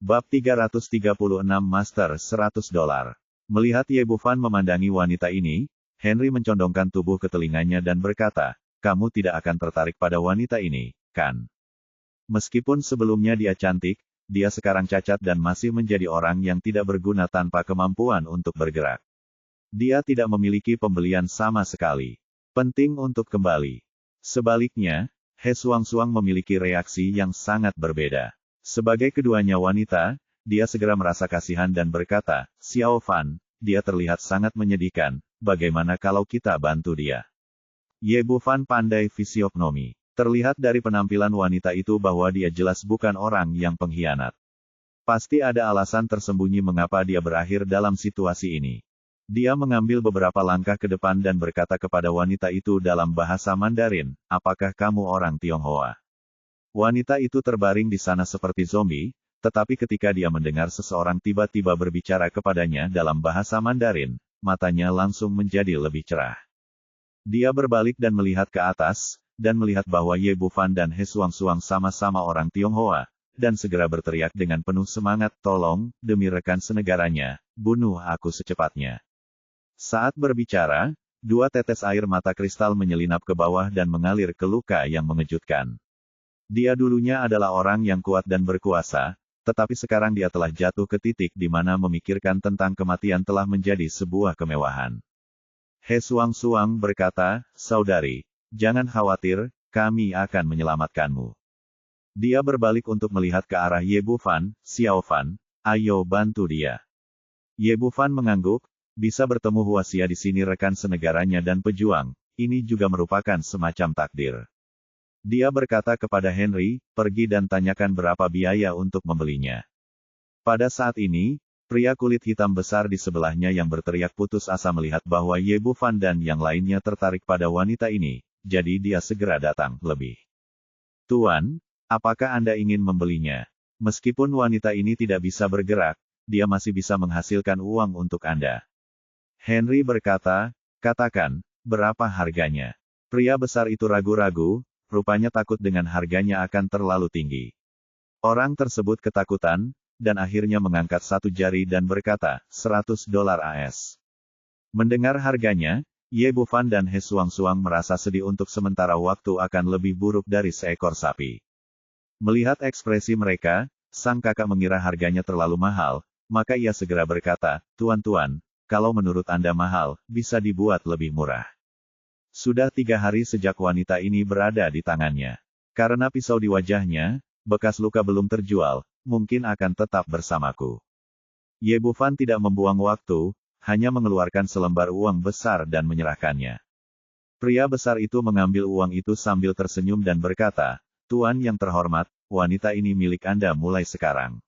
Bab 336 Master $100. Melihat Ye Bufan memandangi wanita ini, Henry mencondongkan tubuh ke telinganya dan berkata, "Kamu tidak akan tertarik pada wanita ini, kan? Meskipun sebelumnya dia cantik, dia sekarang cacat dan masih menjadi orang yang tidak berguna tanpa kemampuan untuk bergerak. Dia tidak memiliki pembelian sama sekali. Penting untuk kembali." Sebaliknya, He Suang-Suang memiliki reaksi yang sangat berbeda. Sebagai keduanya wanita, dia segera merasa kasihan dan berkata, "Xiao Fan, dia terlihat sangat menyedihkan, bagaimana kalau kita bantu dia?" Ye Bufan pandai fisiognomi. Terlihat dari penampilan wanita itu bahwa dia jelas bukan orang yang pengkhianat. Pasti ada alasan tersembunyi mengapa dia berakhir dalam situasi ini. Dia mengambil beberapa langkah ke depan dan berkata kepada wanita itu dalam bahasa Mandarin, "Apakah kamu orang Tionghoa?" Wanita itu terbaring di sana seperti zombie, tetapi ketika dia mendengar seseorang tiba-tiba berbicara kepadanya dalam bahasa Mandarin, matanya langsung menjadi lebih cerah. Dia berbalik dan melihat ke atas, dan melihat bahwa Ye Bufan dan He Suang-Suang sama-sama orang Tionghoa, dan segera berteriak dengan penuh semangat, "Tolong, demi rekan senegaranya, bunuh aku secepatnya." Saat berbicara, 2 tetes air mata kristal menyelinap ke bawah dan mengalir ke luka yang mengejutkan. Dia dulunya adalah orang yang kuat dan berkuasa, tetapi sekarang dia telah jatuh ke titik di mana memikirkan tentang kematian telah menjadi sebuah kemewahan. He Suang-Suang berkata, "Saudari, jangan khawatir, kami akan menyelamatkanmu." Dia berbalik untuk melihat ke arah Ye Bufan, "Xiao Fan, ayo bantu dia." Ye Bufan mengangguk, bisa bertemu Huaxia di sini rekan senegaranya dan pejuang, ini juga merupakan semacam takdir. Dia berkata kepada Henry, "Pergi dan tanyakan berapa biaya untuk membelinya." Pada saat ini, pria kulit hitam besar di sebelahnya yang berteriak putus asa melihat bahwa Ye Bufan dan yang lainnya tertarik pada wanita ini, jadi dia segera datang, "Lebih. Tuan, apakah Anda ingin membelinya? Meskipun wanita ini tidak bisa bergerak, dia masih bisa menghasilkan uang untuk Anda." Henry berkata, "Katakan, berapa harganya?" Pria besar itu ragu-ragu, rupanya takut dengan harganya akan terlalu tinggi. Orang tersebut ketakutan, dan akhirnya mengangkat satu jari dan berkata, $100 AS. Mendengar harganya, Ye Bufan dan He Suang-Suang merasa sedih untuk sementara waktu akan lebih buruk dari seekor sapi. Melihat ekspresi mereka, sang kakak mengira harganya terlalu mahal, maka ia segera berkata, "Tuan-tuan, kalau menurut Anda mahal, bisa dibuat lebih murah." Sudah 3 hari sejak wanita ini berada di tangannya. Karena pisau di wajahnya, bekas luka belum terjual, mungkin akan tetap bersamaku. Ye Bufan tidak membuang waktu, hanya mengeluarkan selembar uang besar dan menyerahkannya. Pria besar itu mengambil uang itu sambil tersenyum dan berkata, "Tuan yang terhormat, wanita ini milik Anda mulai sekarang.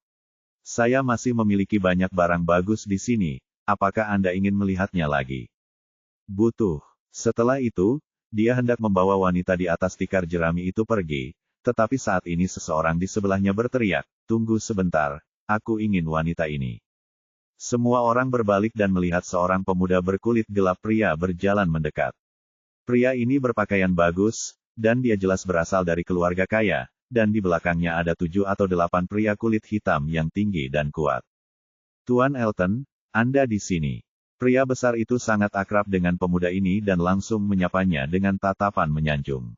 Saya masih memiliki banyak barang bagus di sini, apakah Anda ingin melihatnya lagi?" "Butuh." Setelah itu, dia hendak membawa wanita di atas tikar jerami itu pergi, tetapi saat ini seseorang di sebelahnya berteriak, "Tunggu sebentar, aku ingin wanita ini." Semua orang berbalik dan melihat seorang pemuda berkulit gelap pria berjalan mendekat. Pria ini berpakaian bagus, dan dia jelas berasal dari keluarga kaya, dan di belakangnya ada 7 atau 8 pria kulit hitam yang tinggi dan kuat. "Tuan Elton, Anda di sini." Pria besar itu sangat akrab dengan pemuda ini dan langsung menyapanya dengan tatapan menyanjung.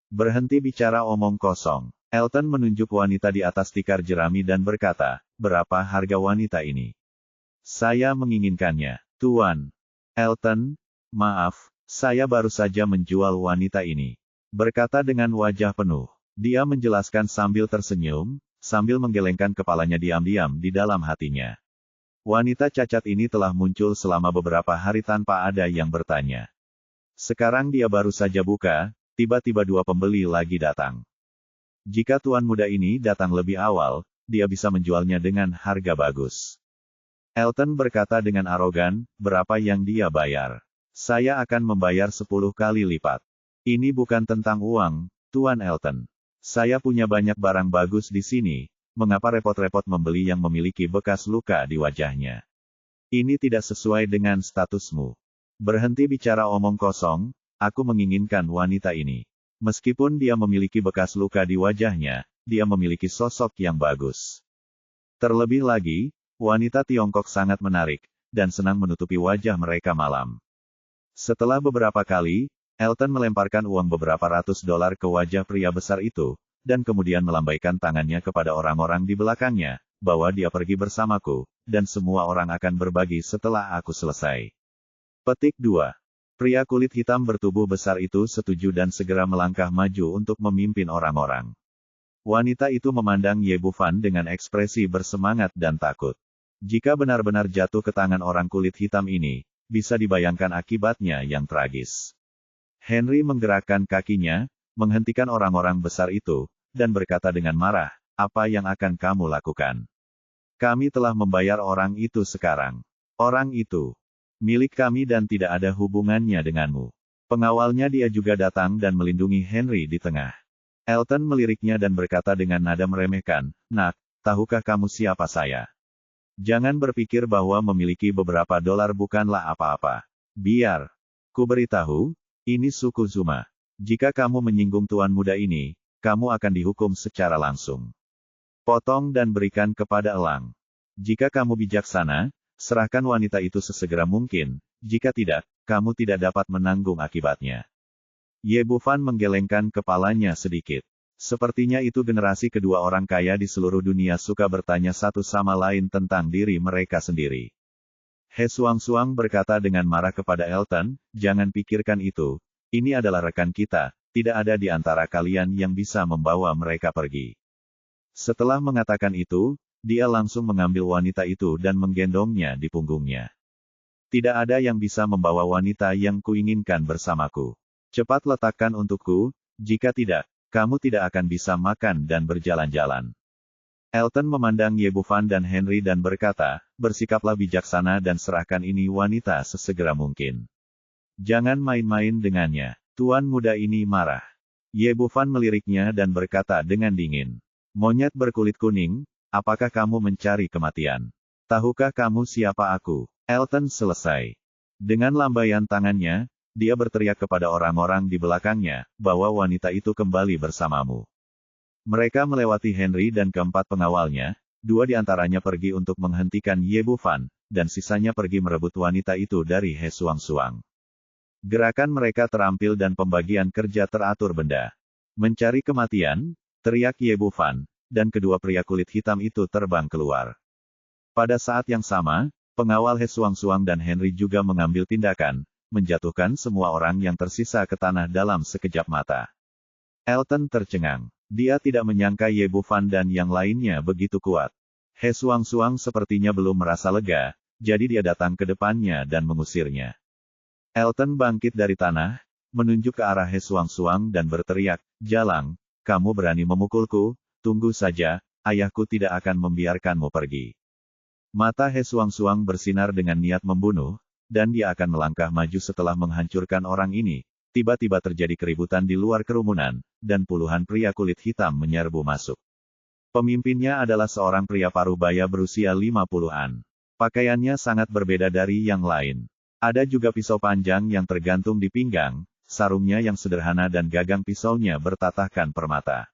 "Berhenti bicara omong kosong." Elton menunjuk wanita di atas tikar jerami dan berkata, "Berapa harga wanita ini?" "Saya menginginkannya, Tuan." "Elton, maaf, saya baru saja menjual wanita ini." Berkata dengan wajah penuh. Dia menjelaskan sambil tersenyum, sambil menggelengkan kepalanya diam-diam di dalam hatinya. Wanita cacat ini telah muncul selama beberapa hari tanpa ada yang bertanya. Sekarang dia baru saja buka, tiba-tiba 2 pembeli lagi datang. Jika tuan muda ini datang lebih awal, dia bisa menjualnya dengan harga bagus. Elton berkata dengan arogan, "Berapa yang dia bayar?" "Saya akan membayar 10 kali lipat." "Ini bukan tentang uang, Tuan Elton. Saya punya banyak barang bagus di sini. Mengapa repot-repot membeli yang memiliki bekas luka di wajahnya? Ini tidak sesuai dengan statusmu. Berhenti bicara omong kosong, aku menginginkan wanita ini. Meskipun dia memiliki bekas luka di wajahnya, dia memiliki sosok yang bagus." Terlebih lagi, wanita Tiongkok sangat menarik, dan senang menutupi wajah mereka malam. Setelah beberapa kali, Elton melemparkan uang beberapa ratus dolar ke wajah pria besar itu, dan kemudian melambaikan tangannya kepada orang-orang di belakangnya, bahwa dia pergi bersamaku, dan semua orang akan berbagi setelah aku selesai. Petik 2. Pria kulit hitam bertubuh besar itu setuju dan segera melangkah maju untuk memimpin orang-orang. Wanita itu memandang Ye Bufan dengan ekspresi bersemangat dan takut. Jika benar-benar jatuh ke tangan orang kulit hitam ini, bisa dibayangkan akibatnya yang tragis. Henry menggerakkan kakinya, menghentikan orang-orang besar itu, dan berkata dengan marah, "Apa yang akan kamu lakukan? Kami telah membayar orang itu sekarang. Orang itu milik kami dan tidak ada hubungannya denganmu." Pengawalnya dia juga datang dan melindungi Henry di tengah. Elton meliriknya dan berkata dengan nada meremehkan, "Nak, tahukah kamu siapa saya? Jangan berpikir bahwa memiliki beberapa dolar bukanlah apa-apa. Biar ku beritahu, ini suku Zuma. Jika kamu menyinggung tuan muda ini, kamu akan dihukum secara langsung. Potong dan berikan kepada elang. Jika kamu bijaksana, serahkan wanita itu sesegera mungkin, jika tidak, kamu tidak dapat menanggung akibatnya." Ye Bufan menggelengkan kepalanya sedikit. Sepertinya itu generasi kedua orang kaya di seluruh dunia suka bertanya satu sama lain tentang diri mereka sendiri. He Suang-Suang berkata dengan marah kepada Elton, "Jangan pikirkan itu. Ini adalah rekan kita, tidak ada di antara kalian yang bisa membawa mereka pergi." Setelah mengatakan itu, dia langsung mengambil wanita itu dan menggendongnya di punggungnya. "Tidak ada yang bisa membawa wanita yang kuinginkan bersamaku. Cepat letakkan untukku, jika tidak, kamu tidak akan bisa makan dan berjalan-jalan." Elton memandang Ye Bufan dan Henry dan berkata, "Bersikaplah bijaksana dan serahkan ini wanita sesegera mungkin. Jangan main-main dengannya." Tuan muda ini marah. Ye Bufan meliriknya dan berkata dengan dingin, "Monyet berkulit kuning, apakah kamu mencari kematian? Tahukah kamu siapa aku?" Elton selesai. Dengan lambaian tangannya, dia berteriak kepada orang-orang di belakangnya, bahwa wanita itu kembali bersamamu. Mereka melewati Henry dan keempat pengawalnya, dua di antaranya pergi untuk menghentikan Ye Bufan, dan sisanya pergi merebut wanita itu dari He Suang-Suang. Gerakan mereka terampil dan pembagian kerja teratur benda. "Mencari kematian," teriak Ye Bufan, dan kedua pria kulit hitam itu terbang keluar. Pada saat yang sama, pengawal He Suang-Suang dan Henry juga mengambil tindakan, menjatuhkan semua orang yang tersisa ke tanah dalam sekejap mata. Elton tercengang. Dia tidak menyangka Ye Bufan dan yang lainnya begitu kuat. He Suang-Suang sepertinya belum merasa lega, jadi dia datang ke depannya dan mengusirnya. Elton bangkit dari tanah, menunjuk ke arah He Suang-Suang dan berteriak, "Jalang, kamu berani memukulku? Tunggu saja, ayahku tidak akan membiarkanmu pergi." Mata He Suang-Suang bersinar dengan niat membunuh, dan dia akan melangkah maju setelah menghancurkan orang ini. Tiba-tiba terjadi keributan di luar kerumunan, dan puluhan pria kulit hitam menyerbu masuk. Pemimpinnya adalah seorang pria parubaya berusia 50-an. Pakaiannya sangat berbeda dari yang lain. Ada juga pisau panjang yang tergantung di pinggang, sarungnya yang sederhana dan gagang pisaunya bertatahkan permata.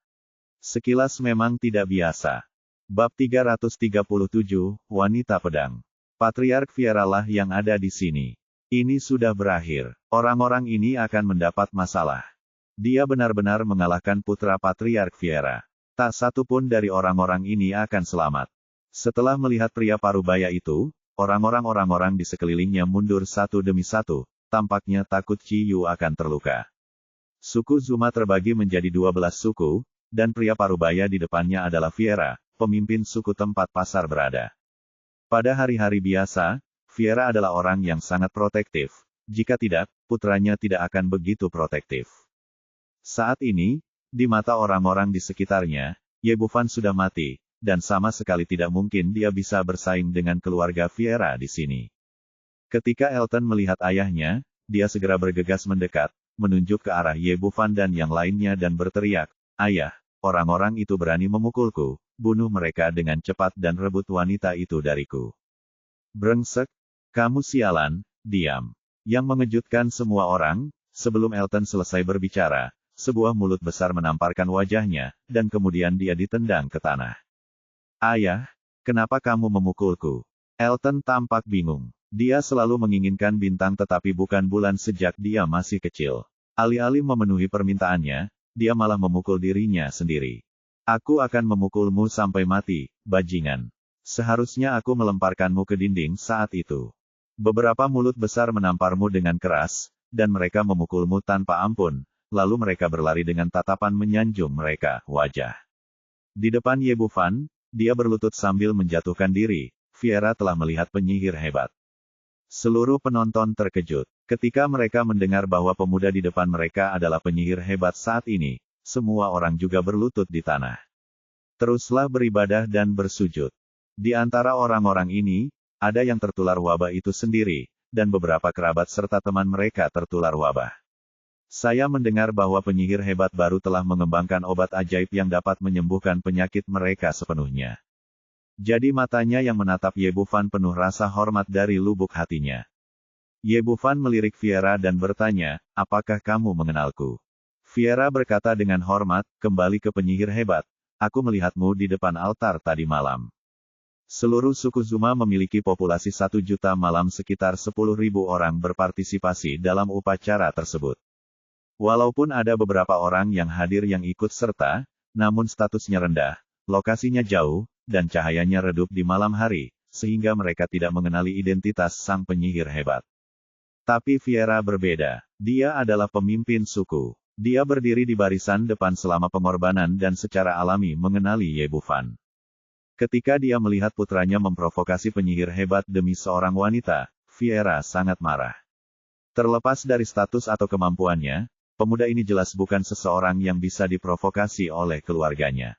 Sekilas memang tidak biasa. Bab 337, Wanita Pedang. Patriark Fiera lah yang ada di sini. Ini sudah berakhir. Orang-orang ini akan mendapat masalah. Dia benar-benar mengalahkan putra Patriark Fiera. Tak satu pun dari orang-orang ini akan selamat. Setelah melihat pria parubaya itu, orang-orang di sekelilingnya mundur satu demi satu, tampaknya takut Chi Yu akan terluka. Suku Zuma terbagi menjadi 12 suku, dan pria parubaya di depannya adalah Fiera, pemimpin suku tempat pasar berada. Pada hari-hari biasa, Fiera adalah orang yang sangat protektif. Jika tidak, putranya tidak akan begitu protektif. Saat ini, di mata orang-orang di sekitarnya, Ye Bufan sudah mati, dan sama sekali tidak mungkin dia bisa bersaing dengan keluarga Fiera di sini. Ketika Elton melihat ayahnya, dia segera bergegas mendekat, menunjuk ke arah Ye Bufan dan yang lainnya dan berteriak, "Ayah, orang-orang itu berani memukulku, bunuh mereka dengan cepat dan rebut wanita itu dariku." "Brengsek, kamu sialan, diam." Yang mengejutkan semua orang, sebelum Elton selesai berbicara, sebuah mulut besar menamparkan wajahnya, dan kemudian dia ditendang ke tanah. "Ayah, Kenapa kamu memukulku? Elton tampak bingung. Dia selalu menginginkan bintang tetapi bukan bulan sejak dia masih kecil. Alih-alih memenuhi permintaannya, dia malah memukul dirinya sendiri. Aku akan memukulmu sampai mati, bajingan. Seharusnya aku melemparkanmu ke dinding saat itu. Beberapa mulut besar menamparmu dengan keras, dan mereka memukulmu tanpa ampun, lalu mereka berlari dengan tatapan menyanjung mereka, wajah. Di depan Ye Bufan, dia berlutut sambil menjatuhkan diri. Fiera telah melihat penyihir hebat. Seluruh penonton terkejut. Ketika mereka mendengar bahwa pemuda di depan mereka adalah penyihir hebat saat ini, semua orang juga berlutut di tanah. Teruslah beribadah dan bersujud. Di antara orang-orang ini, ada yang tertular wabah itu sendiri, dan beberapa kerabat serta teman mereka tertular wabah. Saya mendengar bahwa penyihir hebat baru telah mengembangkan obat ajaib yang dapat menyembuhkan penyakit mereka sepenuhnya. Jadi matanya yang menatap Ye Bufan penuh rasa hormat dari lubuk hatinya. Ye Bufan melirik Fiera dan bertanya, apakah kamu mengenalku? Fiera berkata dengan hormat, kembali ke penyihir hebat. Aku melihatmu di depan altar tadi malam. Seluruh suku Zuma memiliki populasi 1 juta malam, sekitar 10.000 orang berpartisipasi dalam upacara tersebut. Walaupun ada beberapa orang yang hadir yang ikut serta, namun statusnya rendah, lokasinya jauh, dan cahayanya redup di malam hari, sehingga mereka tidak mengenali identitas sang penyihir hebat. Tapi Fiera berbeda. Dia adalah pemimpin suku. Dia berdiri di barisan depan selama pengorbanan dan secara alami mengenali Ye Bufan. Ketika dia melihat putranya memprovokasi penyihir hebat demi seorang wanita, Fiera sangat marah. Terlepas dari status atau kemampuannya, pemuda ini jelas bukan seseorang yang bisa diprovokasi oleh keluarganya.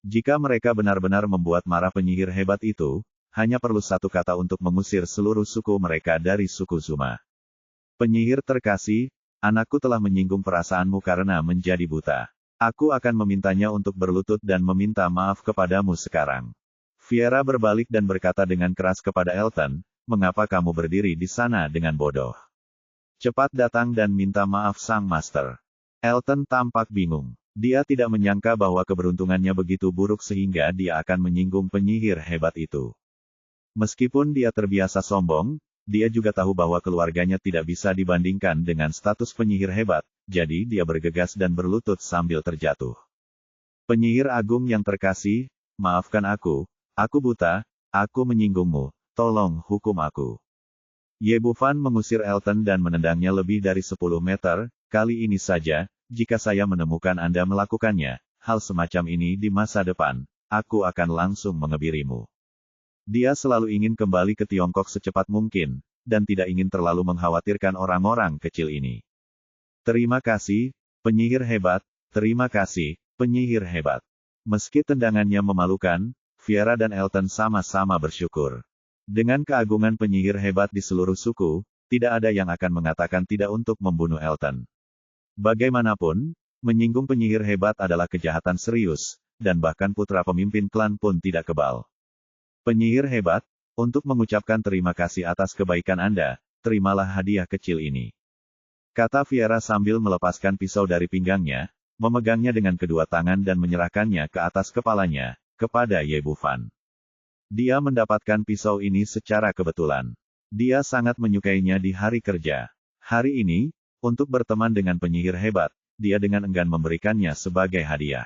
Jika mereka benar-benar membuat marah penyihir hebat itu, hanya perlu satu kata untuk mengusir seluruh suku mereka dari suku Zuma. Penyihir terkasih, anakku telah menyinggung perasaanmu karena menjadi buta. Aku akan memintanya untuk berlutut dan meminta maaf kepadamu sekarang. Fiera berbalik dan berkata dengan keras kepada Elton, mengapa kamu berdiri di sana dengan bodoh? Cepat datang dan minta maaf sang master. Elton tampak bingung. Dia tidak menyangka bahwa keberuntungannya begitu buruk sehingga dia akan menyinggung penyihir hebat itu. Meskipun dia terbiasa sombong, dia juga tahu bahwa keluarganya tidak bisa dibandingkan dengan status penyihir hebat, jadi dia bergegas dan berlutut sambil terjatuh. Penyihir agung yang terkasih, maafkan aku buta, aku menyinggungmu, tolong hukum aku. Ye Bufan mengusir Elton dan menendangnya lebih dari 10 meter, kali ini saja, jika saya menemukan Anda melakukannya, hal semacam ini di masa depan, aku akan langsung mengebirimu. Dia selalu ingin kembali ke Tiongkok secepat mungkin, dan tidak ingin terlalu mengkhawatirkan orang-orang kecil ini. Terima kasih, penyihir hebat, terima kasih, penyihir hebat. Meski tendangannya memalukan, Fiera dan Elton sama-sama bersyukur. Dengan keagungan penyihir hebat di seluruh suku, tidak ada yang akan mengatakan tidak untuk membunuh Elton. Bagaimanapun, menyinggung penyihir hebat adalah kejahatan serius, dan bahkan putra pemimpin klan pun tidak kebal. Penyihir hebat, untuk mengucapkan terima kasih atas kebaikan Anda, terimalah hadiah kecil ini. Kata Fiera sambil melepaskan pisau dari pinggangnya, memegangnya dengan kedua tangan dan menyerahkannya ke atas kepalanya, kepada Ye Bufan. Dia mendapatkan pisau ini secara kebetulan. Dia sangat menyukainya di hari kerja. Hari ini, untuk berteman dengan penyihir hebat, dia dengan enggan memberikannya sebagai hadiah.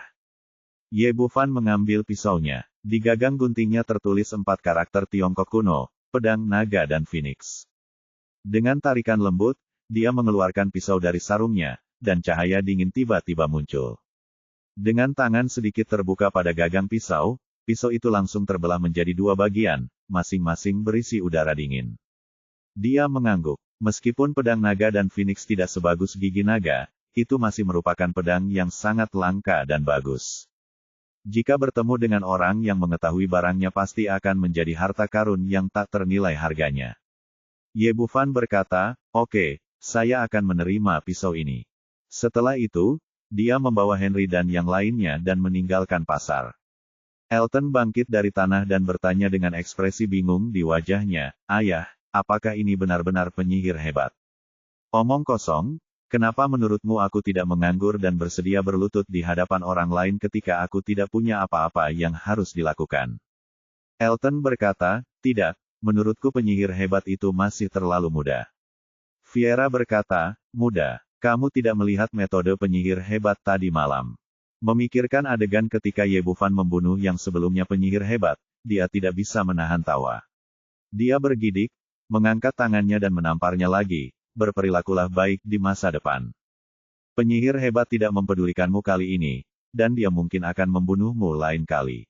Ye Bufan mengambil pisaunya. Di gagang guntingnya tertulis 4 karakter Tiongkok kuno, pedang naga dan phoenix. Dengan tarikan lembut, dia mengeluarkan pisau dari sarungnya, dan cahaya dingin tiba-tiba muncul. Dengan tangan sedikit terbuka pada gagang pisau, pisau itu langsung terbelah menjadi 2 bagian, masing-masing berisi udara dingin. Dia mengangguk. Meskipun pedang naga dan phoenix tidak sebagus gigi naga, itu masih merupakan pedang yang sangat langka dan bagus. Jika bertemu dengan orang yang mengetahui barangnya pasti akan menjadi harta karun yang tak ternilai harganya. Ye Bufan berkata, oke, saya akan menerima pisau ini. Setelah itu, dia membawa Henry dan yang lainnya dan meninggalkan pasar. Elton bangkit dari tanah dan bertanya dengan ekspresi bingung di wajahnya, ayah, apakah ini benar-benar penyihir hebat? Omong kosong, kenapa menurutmu aku tidak menganggur dan bersedia berlutut di hadapan orang lain ketika aku tidak punya apa-apa yang harus dilakukan? Elton berkata, tidak, menurutku penyihir hebat itu masih terlalu muda. Viera berkata, muda. Kamu tidak melihat metode penyihir hebat tadi malam. Memikirkan adegan ketika Ye Bufan membunuh yang sebelumnya penyihir hebat, dia tidak bisa menahan tawa. Dia bergidik, mengangkat tangannya dan menamparnya lagi, berperilakulah baik di masa depan. Penyihir hebat tidak mempedulikanmu kali ini, dan dia mungkin akan membunuhmu lain kali.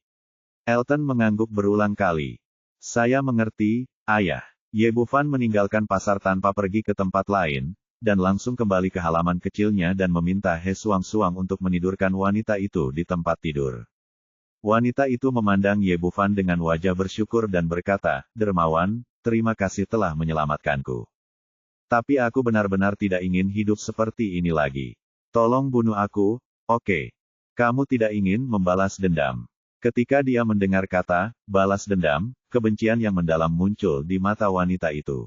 Elton mengangguk berulang kali. Saya mengerti, ayah. Ye Bufan meninggalkan pasar tanpa pergi ke tempat lain, dan langsung kembali ke halaman kecilnya dan meminta He Suang-Suang untuk menidurkan wanita itu di tempat tidur. Wanita itu memandang Ye Bufan dengan wajah bersyukur dan berkata, dermawan, terima kasih telah menyelamatkanku. Tapi aku benar-benar tidak ingin hidup seperti ini lagi. Tolong bunuh aku, oke. Kamu tidak ingin membalas dendam. Ketika dia mendengar kata, balas dendam, kebencian yang mendalam muncul di mata wanita itu.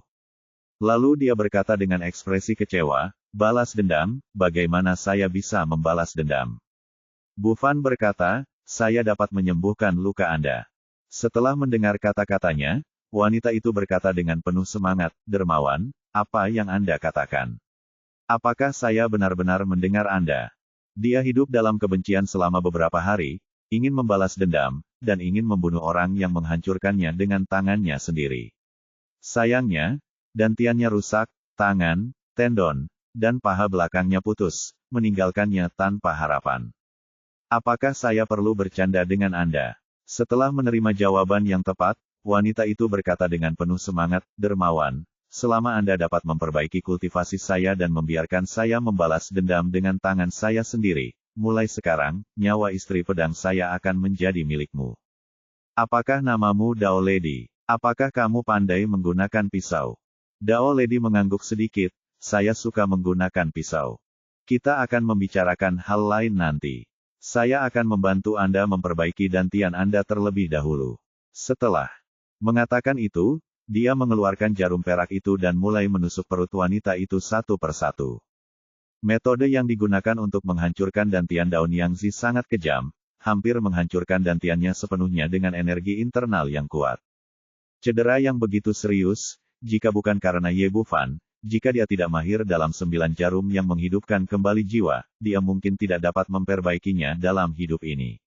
Lalu dia berkata dengan ekspresi kecewa, balas dendam, bagaimana saya bisa membalas dendam? Bufan berkata, saya dapat menyembuhkan luka Anda. Setelah mendengar kata-katanya, wanita itu berkata dengan penuh semangat, dermawan, apa yang Anda katakan? Apakah saya benar-benar mendengar Anda? Dia hidup dalam kebencian selama beberapa hari, ingin membalas dendam, dan ingin membunuh orang yang menghancurkannya dengan tangannya sendiri. Sayangnya, dantiannya rusak, tangan, tendon, dan paha belakangnya putus, meninggalkannya tanpa harapan. Apakah saya perlu bercanda dengan Anda? Setelah menerima jawaban yang tepat, wanita itu berkata dengan penuh semangat, dermawan, selama Anda dapat memperbaiki kultivasi saya dan membiarkan saya membalas dendam dengan tangan saya sendiri, mulai sekarang, nyawa istri pedang saya akan menjadi milikmu. Apakah namamu Dao Lady? Apakah kamu pandai menggunakan pisau? Dao Lady mengangguk sedikit, saya suka menggunakan pisau. Kita akan membicarakan hal lain nanti. Saya akan membantu Anda memperbaiki dantian Anda terlebih dahulu. Setelah mengatakan itu, dia mengeluarkan jarum perak itu dan mulai menusuk perut wanita itu satu persatu. Metode yang digunakan untuk menghancurkan dantian Daun Yangzi sangat kejam, hampir menghancurkan dantiannya sepenuhnya dengan energi internal yang kuat. Cedera yang begitu serius, jika bukan karena Ye Bufan, jika dia tidak mahir dalam 9 jarum yang menghidupkan kembali jiwa, dia mungkin tidak dapat memperbaikinya dalam hidup ini.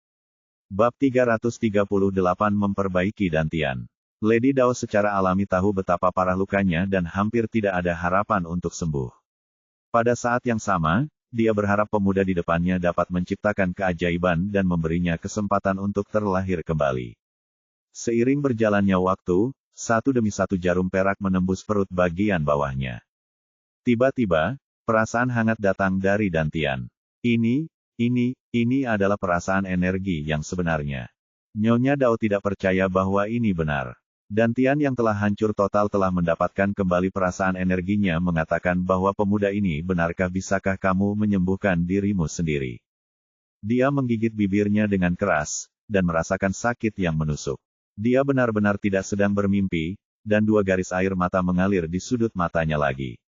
Bab 338 Memperbaiki Dantian. Lady Dao secara alami tahu betapa parah lukanya dan hampir tidak ada harapan untuk sembuh. Pada saat yang sama, dia berharap pemuda di depannya dapat menciptakan keajaiban dan memberinya kesempatan untuk terlahir kembali. Seiring berjalannya waktu, satu demi satu jarum perak menembus perut bagian bawahnya. Tiba-tiba, perasaan hangat datang dari dantian. Ini adalah perasaan energi yang sebenarnya. Nyonya Dao tidak percaya bahwa ini benar. Dantian yang telah hancur total telah mendapatkan kembali perasaan energinya mengatakan bahwa pemuda ini benarkah bisakah kamu menyembuhkan dirimu sendiri. Dia menggigit bibirnya dengan keras, dan merasakan sakit yang menusuk. Dia benar-benar tidak sedang bermimpi, dan 2 garis air mata mengalir di sudut matanya lagi.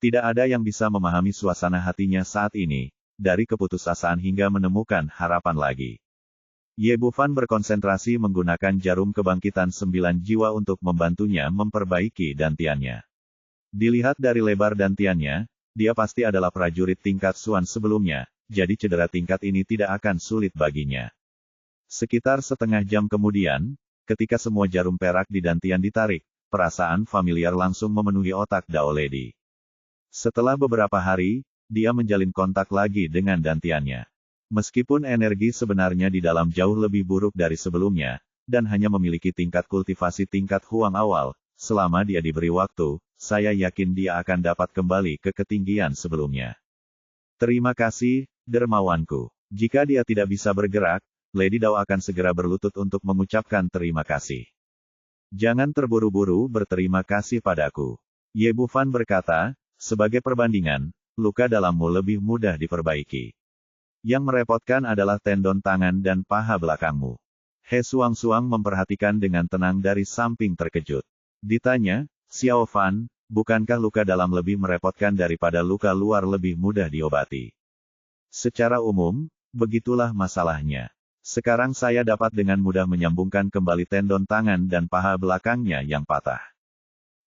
Tidak ada yang bisa memahami suasana hatinya saat ini, dari keputusasaan hingga menemukan harapan lagi. Ye Bufan berkonsentrasi menggunakan jarum kebangkitan 9 jiwa untuk membantunya memperbaiki dantiannya. Dilihat dari lebar dantiannya, dia pasti adalah prajurit tingkat Suan sebelumnya, jadi cedera tingkat ini tidak akan sulit baginya. Sekitar setengah jam kemudian, ketika semua jarum perak di dantian ditarik, perasaan familiar langsung memenuhi otak Dao Lady. Setelah beberapa hari, dia menjalin kontak lagi dengan dantiannya. Meskipun energi sebenarnya di dalam jauh lebih buruk dari sebelumnya, dan hanya memiliki tingkat kultivasi tingkat Huang awal, selama dia diberi waktu, saya yakin dia akan dapat kembali ke ketinggian sebelumnya. Terima kasih, dermawanku. Jika dia tidak bisa bergerak, Lady Dao akan segera berlutut untuk mengucapkan terima kasih. Jangan terburu-buru berterima kasih padaku. Ye Bufan berkata, sebagai perbandingan, luka dalammu lebih mudah diperbaiki. Yang merepotkan adalah tendon tangan dan paha belakangmu. He Suang-Suang memperhatikan dengan tenang dari samping terkejut. Ditanya, Xiao Fan, bukankah luka dalam lebih merepotkan daripada luka luar lebih mudah diobati? Secara umum, begitulah masalahnya. Sekarang saya dapat dengan mudah menyambungkan kembali tendon tangan dan paha belakangnya yang patah.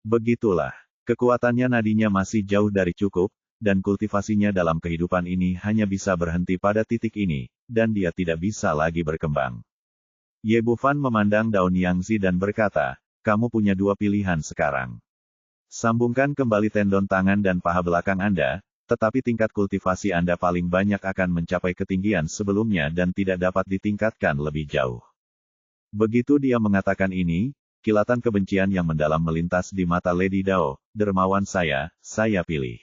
Begitulah. Kekuatannya nadinya masih jauh dari cukup, dan kultivasinya dalam kehidupan ini hanya bisa berhenti pada titik ini, dan dia tidak bisa lagi berkembang. Ye Bufan memandang daun Yangzi dan berkata, kamu punya dua pilihan sekarang. Sambungkan kembali tendon tangan dan paha belakang Anda, tetapi tingkat kultivasi Anda paling banyak akan mencapai ketinggian sebelumnya dan tidak dapat ditingkatkan lebih jauh. Begitu dia mengatakan ini, kilatan kebencian yang mendalam melintas di mata Lady Dao. Dermawan saya pilih.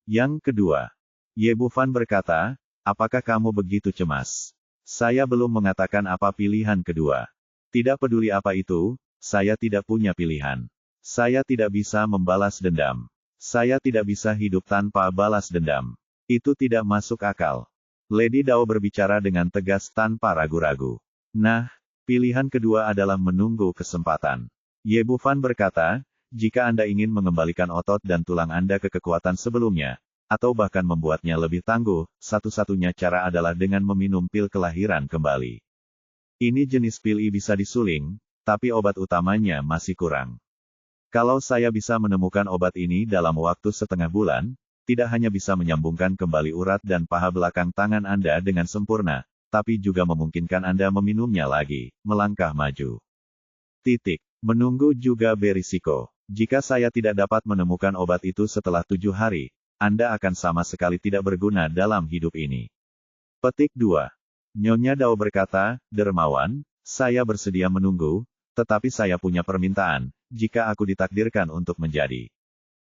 Yang kedua. Ye Bufan berkata, apakah kamu begitu cemas? Saya belum mengatakan apa pilihan kedua. Tidak peduli apa itu, saya tidak punya pilihan. Saya tidak bisa membalas dendam. Saya tidak bisa hidup tanpa balas dendam. Itu tidak masuk akal. Lady Dao berbicara dengan tegas tanpa ragu-ragu. Nah, pilihan kedua adalah menunggu kesempatan. Ye Bufan berkata, jika Anda ingin mengembalikan otot dan tulang Anda ke kekuatan sebelumnya, atau bahkan membuatnya lebih tangguh, satu-satunya cara adalah dengan meminum pil kelahiran kembali. Ini jenis pil bisa disuling, tapi obat utamanya masih kurang. Kalau saya bisa menemukan obat ini dalam waktu setengah bulan, tidak hanya bisa menyambungkan kembali urat dan paha belakang tangan Anda dengan sempurna, tapi juga memungkinkan Anda meminumnya lagi, melangkah maju. Menunggu juga berisiko. Jika saya tidak dapat menemukan obat itu setelah 7 hari, Anda akan sama sekali tidak berguna dalam hidup ini. Petik 2. Nyonya Dao berkata, dermawan, saya bersedia menunggu, tetapi saya punya permintaan, jika aku ditakdirkan untuk menjadi.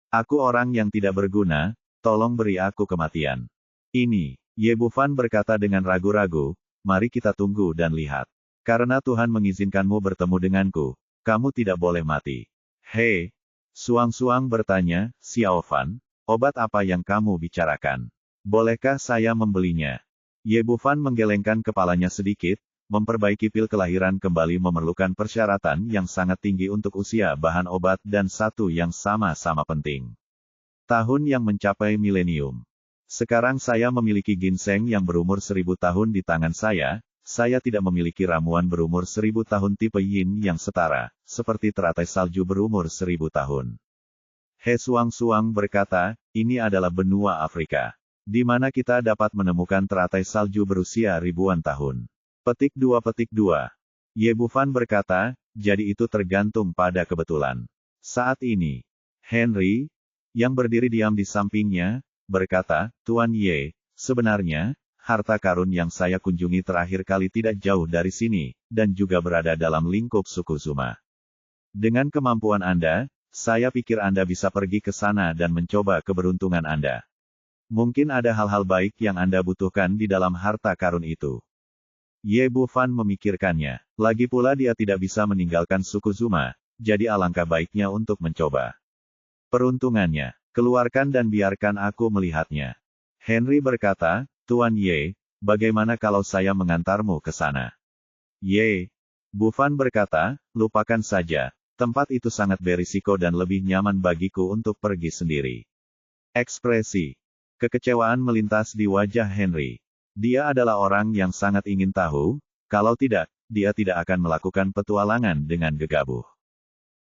Aku orang yang tidak berguna, tolong beri aku kematian. Ini, Ye Bufan berkata dengan ragu-ragu, mari kita tunggu dan lihat. Karena Tuhan mengizinkanmu bertemu denganku, kamu tidak boleh mati. Hei, Suang-Suang bertanya, Xiao Fan, obat apa yang kamu bicarakan? Bolehkah saya membelinya? Ye Bufan menggelengkan kepalanya sedikit, memperbaiki pil kelahiran kembali memerlukan persyaratan yang sangat tinggi untuk usia bahan obat dan satu yang sama-sama penting. Tahun yang mencapai milenium. Sekarang saya memiliki ginseng yang berumur 1000 tahun di tangan saya tidak memiliki ramuan berumur 1000 tahun tipe yin yang setara, seperti teratai salju berumur 1000 tahun. He Suang-Suang berkata, ini adalah benua Afrika, di mana kita dapat menemukan teratai salju berusia ribuan tahun. Petik 2. Ye Bufan berkata, jadi itu tergantung pada kebetulan. Saat ini, Henry, yang berdiri diam di sampingnya, berkata, Tuan Ye, sebenarnya, harta karun yang saya kunjungi terakhir kali tidak jauh dari sini, dan juga berada dalam lingkup suku Zuma. Dengan kemampuan Anda, saya pikir Anda bisa pergi ke sana dan mencoba keberuntungan Anda. Mungkin ada hal-hal baik yang Anda butuhkan di dalam harta karun itu. Ye Bufan memikirkannya. Lagi pula dia tidak bisa meninggalkan suku Zuma, jadi alangkah baiknya untuk mencoba. Peruntungannya, keluarkan dan biarkan aku melihatnya. Henry berkata, Tuan Ye, bagaimana kalau saya mengantarmu ke sana? Ye, Bufan berkata, lupakan saja, tempat itu sangat berisiko dan lebih nyaman bagiku untuk pergi sendiri. Ekspresi kekecewaan melintas di wajah Henry. Dia adalah orang yang sangat ingin tahu, kalau tidak, dia tidak akan melakukan petualangan dengan gegabah.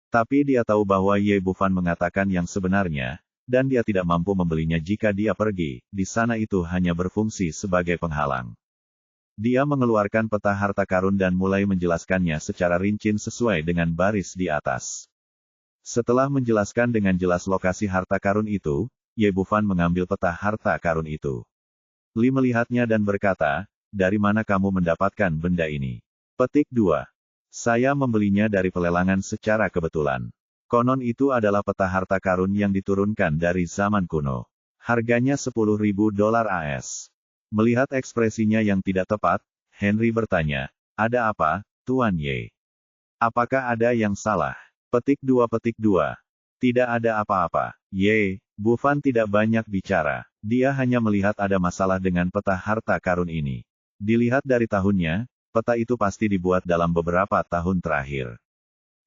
Tapi dia tahu bahwa Ye Bufan mengatakan yang sebenarnya, dan dia tidak mampu membelinya jika dia pergi, di sana itu hanya berfungsi sebagai penghalang. Dia mengeluarkan peta harta karun dan mulai menjelaskannya secara rinci sesuai dengan baris di atas. Setelah menjelaskan dengan jelas lokasi harta karun itu, Ye Bufan mengambil peta harta karun itu. Li melihatnya dan berkata, dari mana kamu mendapatkan benda ini? Petik 2. Saya membelinya dari pelelangan secara kebetulan. Konon itu adalah peta harta karun yang diturunkan dari zaman kuno. Harganya $10.000 AS. Melihat ekspresinya yang tidak tepat, Henry bertanya, ada apa, Tuan Ye? Apakah ada yang salah? Petik 2. Tidak ada apa-apa, Ye. Bufan tidak banyak bicara. Dia hanya melihat ada masalah dengan peta harta karun ini. Dilihat dari tahunnya, peta itu pasti dibuat dalam beberapa tahun terakhir.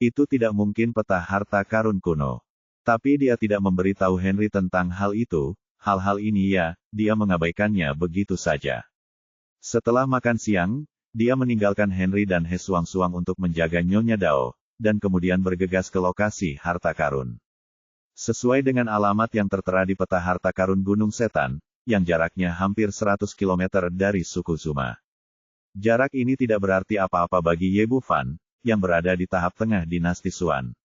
Itu tidak mungkin peta harta karun kuno. Tapi dia tidak memberitahu Henry tentang hal itu, hal-hal ini dia mengabaikannya begitu saja. Setelah makan siang, dia meninggalkan Henry dan He Suang-suang untuk menjaga Nyonya Dao, dan kemudian bergegas ke lokasi harta karun. Sesuai dengan alamat yang tertera di peta harta karun Gunung Setan, yang jaraknya hampir 100 km dari suku Zuma. Jarak ini tidak berarti apa-apa bagi Ye Bufan, yang berada di tahap tengah dinasti Suan.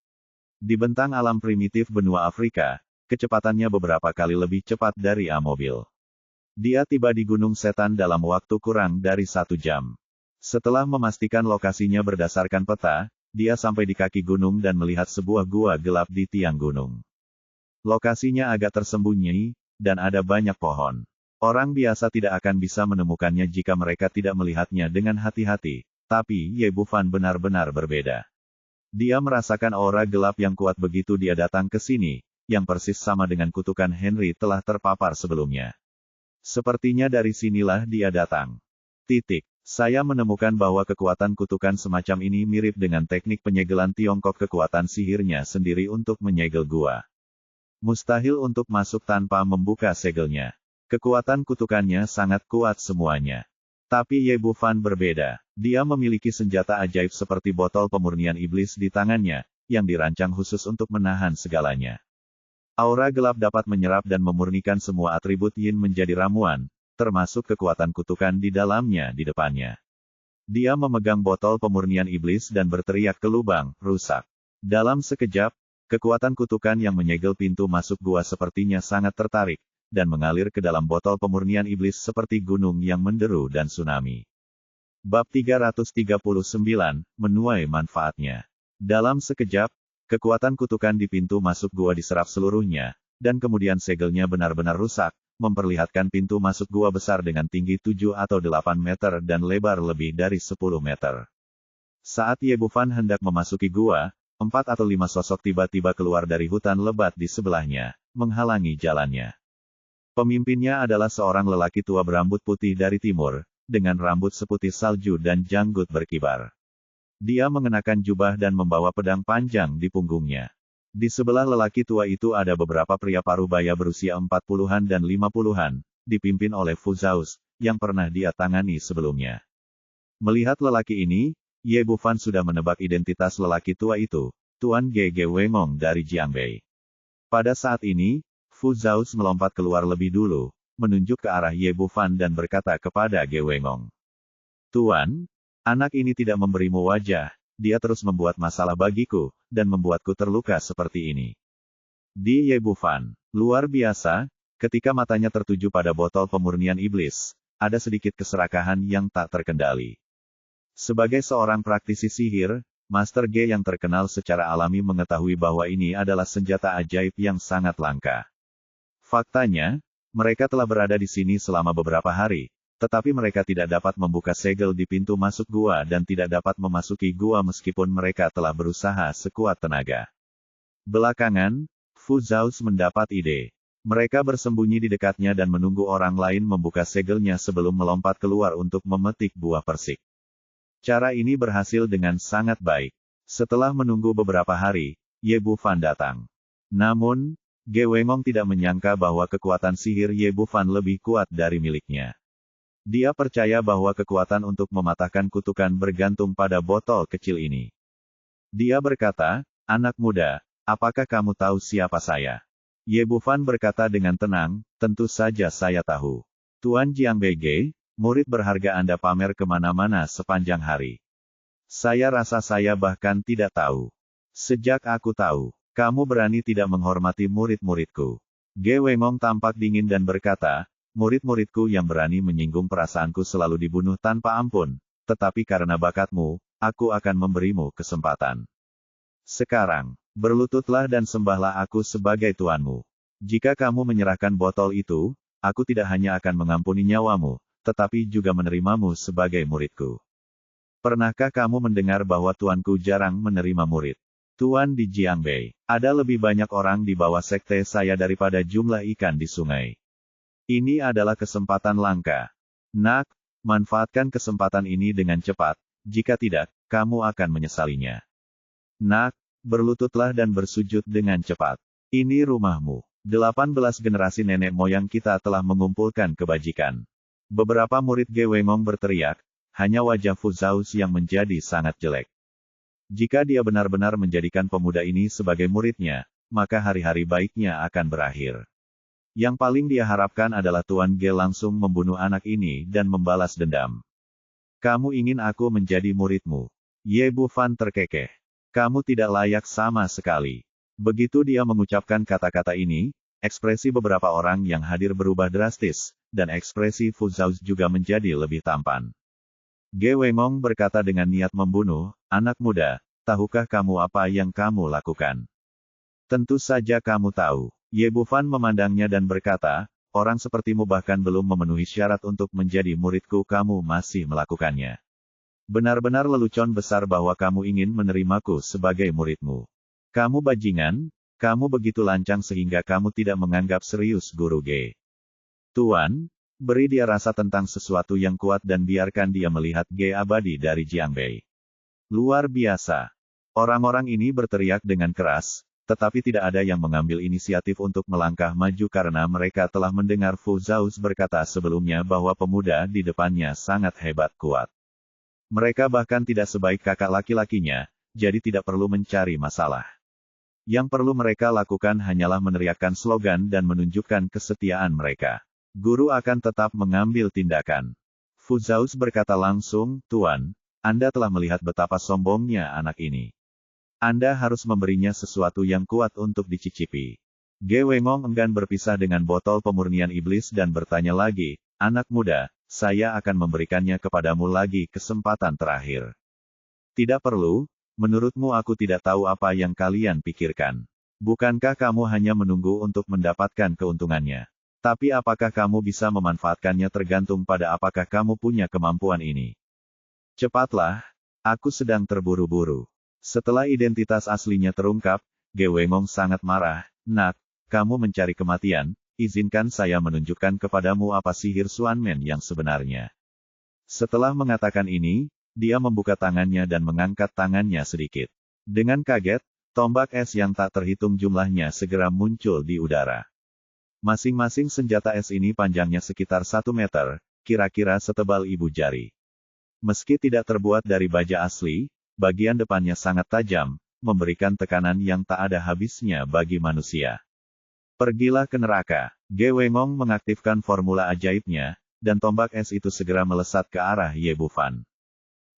Di bentang alam primitif benua Afrika, kecepatannya beberapa kali lebih cepat dari mobil. Dia tiba di Gunung Setan dalam waktu kurang dari 1 jam. Setelah memastikan lokasinya berdasarkan peta, dia sampai di kaki gunung dan melihat sebuah gua gelap di tiang gunung. Lokasinya agak tersembunyi, dan ada banyak pohon. Orang biasa tidak akan bisa menemukannya jika mereka tidak melihatnya dengan hati-hati, tapi Ye Bufan benar-benar berbeda. Dia merasakan aura gelap yang kuat begitu dia datang ke sini, yang persis sama dengan kutukan Henry telah terpapar sebelumnya. Sepertinya dari sinilah dia datang. Saya menemukan bahwa kekuatan kutukan semacam ini mirip dengan teknik penyegelan Tiongkok, kekuatan sihirnya sendiri untuk menyegel gua. Mustahil untuk masuk tanpa membuka segelnya. Kekuatan kutukannya sangat kuat semuanya. Tapi Ye Bufan berbeda. Dia memiliki senjata ajaib seperti botol pemurnian iblis di tangannya, yang dirancang khusus untuk menahan segalanya. Aura gelap dapat menyerap dan memurnikan semua atribut yin menjadi ramuan, termasuk kekuatan kutukan di dalamnya di depannya. Dia memegang botol pemurnian iblis dan berteriak ke lubang, rusak. Dalam sekejap, kekuatan kutukan yang menyegel pintu masuk gua sepertinya sangat tertarik, dan mengalir ke dalam botol pemurnian iblis seperti gunung yang menderu dan tsunami. Bab 339, Menuai manfaatnya. Dalam sekejap, kekuatan kutukan di pintu masuk gua diserap seluruhnya, dan kemudian segelnya benar-benar rusak, memperlihatkan pintu masuk gua besar dengan tinggi 7 atau 8 meter dan lebar lebih dari 10 meter. Saat Ye Bufan hendak memasuki gua, 4 atau 5 sosok tiba-tiba keluar dari hutan lebat di sebelahnya, menghalangi jalannya. Pemimpinnya adalah seorang lelaki tua berambut putih dari timur, dengan rambut seputih salju dan janggut berkibar. Dia mengenakan jubah dan membawa pedang panjang di punggungnya. Di sebelah lelaki tua itu ada beberapa pria parubaya berusia 40-an dan 50-an, dipimpin oleh Fu Zaus, yang pernah dia tangani sebelumnya. Melihat lelaki ini, Ye Bufan sudah menebak identitas lelaki tua itu, Tuan Ge Wengong dari Jiangbei. Pada saat ini, Fu Zaus melompat keluar lebih dulu, menunjuk ke arah Ye Bufan dan berkata kepada Ge Wengong. Tuan, anak ini tidak memberimu wajah. Dia terus membuat masalah bagiku, dan membuatku terluka seperti ini. Di Ye Bufan, luar biasa, ketika matanya tertuju pada botol pemurnian iblis, ada sedikit keserakahan yang tak terkendali. Sebagai seorang praktisi sihir, Master Ge yang terkenal secara alami mengetahui bahwa ini adalah senjata ajaib yang sangat langka. Faktanya, mereka telah berada di sini selama beberapa hari, tetapi mereka tidak dapat membuka segel di pintu masuk gua dan tidak dapat memasuki gua meskipun mereka telah berusaha sekuat tenaga. Belakangan, Fu Zaus mendapat ide. Mereka bersembunyi di dekatnya dan menunggu orang lain membuka segelnya sebelum melompat keluar untuk memetik buah persik. Cara ini berhasil dengan sangat baik. Setelah menunggu beberapa hari, Ye Bufan datang. Namun, Ge Wengong tidak menyangka bahwa kekuatan sihir Ye Bufan lebih kuat dari miliknya. Dia percaya bahwa kekuatan untuk mematahkan kutukan bergantung pada botol kecil ini. Dia berkata, anak muda, apakah kamu tahu siapa saya? Ye Bufan berkata dengan tenang, tentu saja saya tahu. Tuan Jiangbei Ge, murid berharga Anda pamer kemana-mana sepanjang hari. Saya rasa saya bahkan tidak tahu. Sejak aku tahu, kamu berani tidak menghormati murid-muridku. Ge Wengong tampak dingin dan berkata, murid-muridku yang berani menyinggung perasaanku selalu dibunuh tanpa ampun, tetapi karena bakatmu, aku akan memberimu kesempatan. Sekarang, berlututlah dan sembahlah aku sebagai tuanmu. Jika kamu menyerahkan botol itu, aku tidak hanya akan mengampuni nyawamu, tetapi juga menerimamu sebagai muridku. Pernahkah kamu mendengar bahwa tuanku jarang menerima murid? Tuan di Jiangbei, ada lebih banyak orang di bawah sekte saya daripada jumlah ikan di sungai. Ini adalah kesempatan langka. Nak, manfaatkan kesempatan ini dengan cepat, jika tidak, kamu akan menyesalinya. Nak, berlututlah dan bersujud dengan cepat. Ini rumahmu. 18 generasi nenek moyang kita telah mengumpulkan kebajikan. Beberapa murid Ge Wengong berteriak, hanya wajah Fu Zhaozi yang menjadi sangat jelek. Jika dia benar-benar menjadikan pemuda ini sebagai muridnya, maka hari-hari baiknya akan berakhir. Yang paling dia harapkan adalah Tuan Ge langsung membunuh anak ini dan membalas dendam. Kamu ingin aku menjadi muridmu? Ye Bufan terkekeh. Kamu tidak layak sama sekali. Begitu dia mengucapkan kata-kata ini, ekspresi beberapa orang yang hadir berubah drastis, dan ekspresi Fu Zhaozi juga menjadi lebih tampan. Ge Wengong berkata dengan niat membunuh, anak muda, tahukah kamu apa yang kamu lakukan? Tentu saja kamu tahu. Ye Bufan memandangnya dan berkata, orang sepertimu bahkan belum memenuhi syarat untuk menjadi muridku kamu masih melakukannya. Benar-benar lelucon besar bahwa kamu ingin menerimaku sebagai muridmu. Kamu bajingan, kamu begitu lancang sehingga kamu tidak menganggap serius Guru Ge. Tuan, beri dia rasa tentang sesuatu yang kuat dan biarkan dia melihat Ge abadi dari Jiangbei. Luar biasa. Orang-orang ini berteriak dengan keras, tetapi tidak ada yang mengambil inisiatif untuk melangkah maju karena mereka telah mendengar Fu Zhaozi berkata sebelumnya bahwa pemuda di depannya sangat hebat kuat. Mereka bahkan tidak sebaik kakak laki-lakinya, jadi tidak perlu mencari masalah. Yang perlu mereka lakukan hanyalah meneriakkan slogan dan menunjukkan kesetiaan mereka. Guru akan tetap mengambil tindakan. Fu Zhaozi berkata langsung, Tuan, Anda telah melihat betapa sombongnya anak ini. Anda harus memberinya sesuatu yang kuat untuk dicicipi. Ge Wengong enggan berpisah dengan botol pemurnian iblis dan bertanya lagi, anak muda, saya akan memberikannya kepadamu lagi kesempatan terakhir. Tidak perlu, menurutmu aku tidak tahu apa yang kalian pikirkan. Bukankah kamu hanya menunggu untuk mendapatkan keuntungannya? Tapi apakah kamu bisa memanfaatkannya tergantung pada apakah kamu punya kemampuan ini. Cepatlah, aku sedang terburu-buru. Setelah identitas aslinya terungkap, Ge Wengong sangat marah, nak, kamu mencari kematian, izinkan saya menunjukkan kepadamu apa sihir Xuanmen yang sebenarnya. Setelah mengatakan ini, dia membuka tangannya dan mengangkat tangannya sedikit. Dengan kaget, tombak es yang tak terhitung jumlahnya segera muncul di udara. Masing-masing senjata es ini panjangnya sekitar 1 meter, kira-kira setebal ibu jari. Meski tidak terbuat dari baja asli, bagian depannya sangat tajam, memberikan tekanan yang tak ada habisnya bagi manusia. Pergilah ke neraka. Ge Wengong mengaktifkan formula ajaibnya, dan tombak es itu segera melesat ke arah Ye Bufan.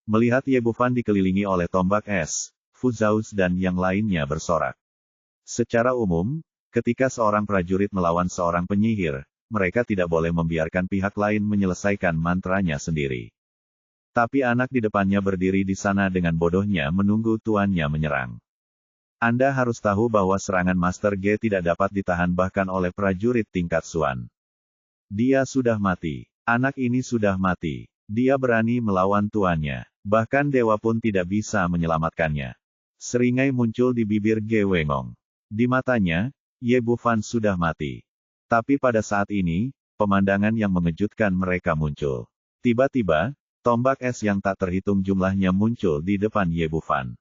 Melihat Ye Bufan dikelilingi oleh tombak es, Fu Zhaozi dan yang lainnya bersorak. Secara umum, ketika seorang prajurit melawan seorang penyihir, mereka tidak boleh membiarkan pihak lain menyelesaikan mantranya sendiri. Tapi anak di depannya berdiri di sana dengan bodohnya menunggu tuannya menyerang. Anda harus tahu bahwa serangan Master Ge tidak dapat ditahan bahkan oleh prajurit tingkat Xuan. Dia sudah mati. Anak ini sudah mati. Dia berani melawan tuannya. Bahkan dewa pun tidak bisa menyelamatkannya. Seringai muncul di bibir Ge Wengong. Di matanya, Ye Bufan sudah mati. Tapi pada saat ini, pemandangan yang mengejutkan mereka muncul. Tiba-tiba, tombak es yang tak terhitung jumlahnya muncul di depan Ye Bufan.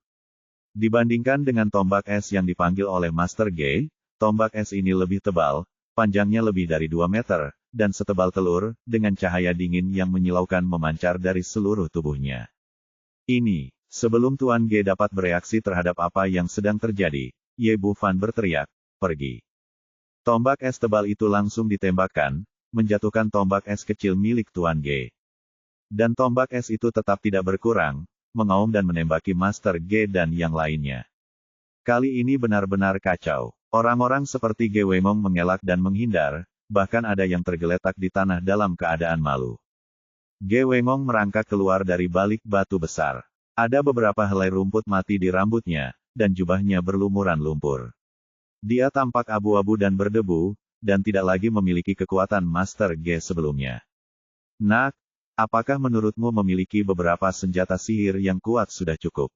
Dibandingkan dengan tombak es yang dipanggil oleh Master Ge, tombak es ini lebih tebal, panjangnya lebih dari 2 meter, dan setebal telur, dengan cahaya dingin yang menyilaukan memancar dari seluruh tubuhnya. Ini, sebelum Tuan Ge dapat bereaksi terhadap apa yang sedang terjadi, Ye Bufan berteriak, pergi. Tombak es tebal itu langsung ditembakkan, menjatuhkan tombak es kecil milik Tuan Ge. Dan tombak es itu tetap tidak berkurang, mengaum dan menembaki Master Ge dan yang lainnya. Kali ini benar-benar kacau. Orang-orang seperti Ge Wengong mengelak dan menghindar, bahkan ada yang tergeletak di tanah dalam keadaan malu. Ge Wengong merangkak keluar dari balik batu besar. Ada beberapa helai rumput mati di rambutnya, dan jubahnya berlumuran lumpur. Dia tampak abu-abu dan berdebu, dan tidak lagi memiliki kekuatan Master Ge sebelumnya. Nak, apakah menurutmu memiliki beberapa senjata sihir yang kuat sudah cukup?